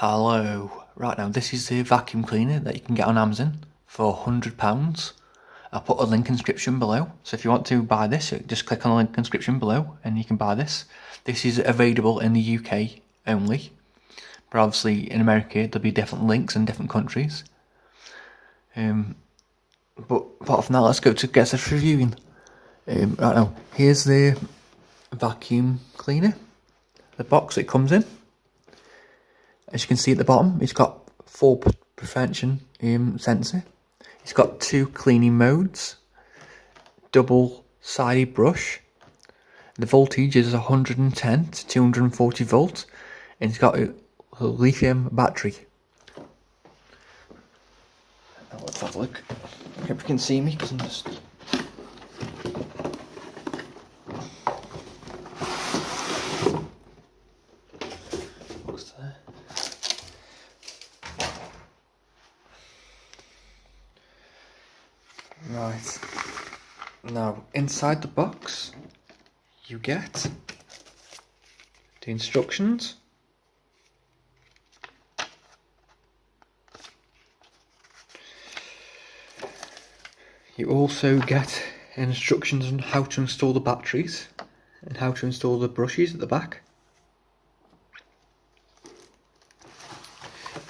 Hello. Right now, this is the vacuum cleaner that you can get on Amazon for £100. I'll put a link in the description below. So if you want to buy this, just click on the link in the description below and you can buy this. This is available in the UK only. But obviously in America, there'll be different links in different countries. But apart from that, let's go to get this reviewing. Right now, here's the vacuum cleaner. The box it comes in. As you can see at the bottom, it's got fall prevention sensor. It's got 2 cleaning modes, double-sided brush. The voltage is 110 to 240 volts, and it's got a lithium battery. Now let's have a look. I hope you can see me because I'm just. What's there? Right, now inside the box you get the instructions, you also get instructions on how to install the batteries and how to install the brushes at the back.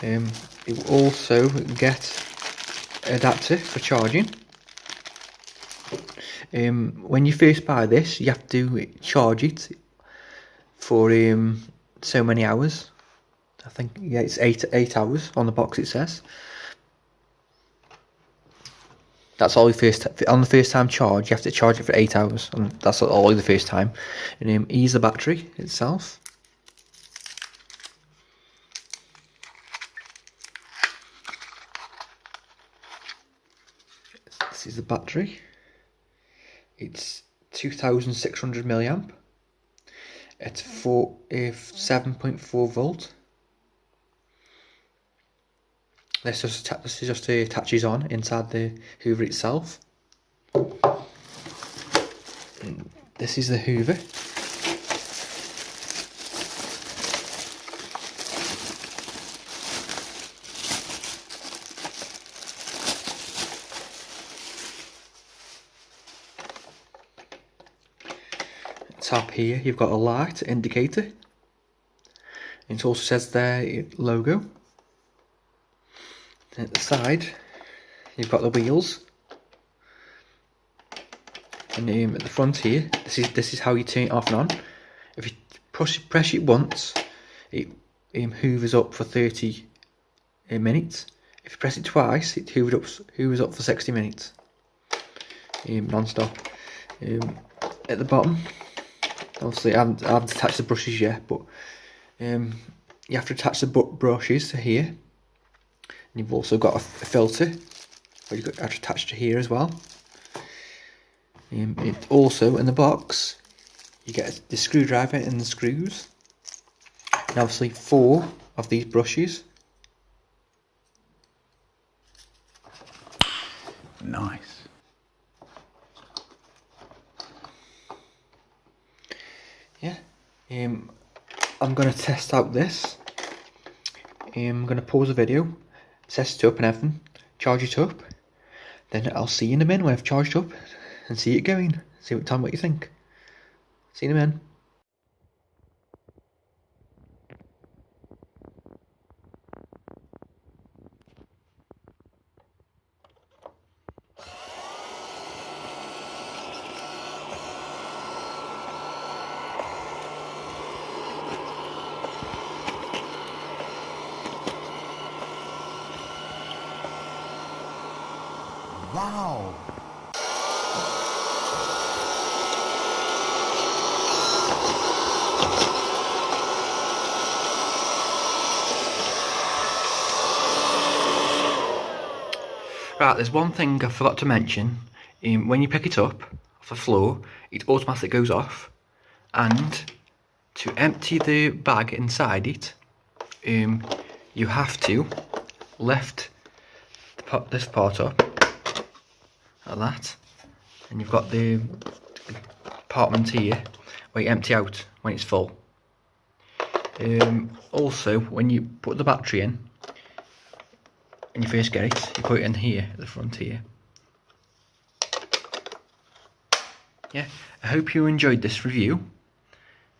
You also get an adapter for charging. When you first buy this, you have to charge it for so many hours. I think, yeah, it's 8 hours on the box it says. That's all on the first time charge, you have to charge it for 8 hours, and that's all the first time. And here's the battery itself. This is the battery. It's 2600 milliamp. It's 7.4 volt. This just attaches on inside the Hoover itself. And this is the Hoover. Top here you've got a light indicator. It also says their logo. At the side you've got the wheels, and at the front here, this is how you turn it off and on. If you press it once, it hoovers up for 30 minutes. If you press it twice, it hoovers up for 60 minutes, non-stop. At the bottom, obviously I haven't attached the brushes yet, but you have to attach the brushes to here. And you've also got a filter, where you've got attached to here as well. It also, in the box, you get the screwdriver and the screws, and obviously 4 of these brushes. Nice. Yeah. I'm going to test out this. I'm going to pause the video, test it up and everything, charge it up, then I'll see you in a minute when I've charged up and see it going. Tell me what you think. See you in a minute. Wow. Right, there's one thing I forgot to mention. When you pick it up off the floor, it automatically goes off, and to empty the bag inside it, you have to lift this part up like that, and you've got the compartment here where you empty out when it's full. Also, when you put the battery in, and you first get it, you put it in here, at the front here. Yeah, I hope you enjoyed this review.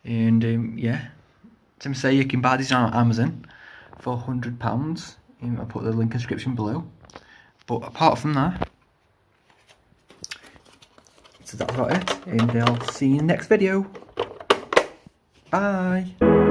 And yeah, Tim say you can buy these on Amazon for £100. I'll put the link in the description below. But apart from that, so that's about it, and I'll see you in the next video. Bye.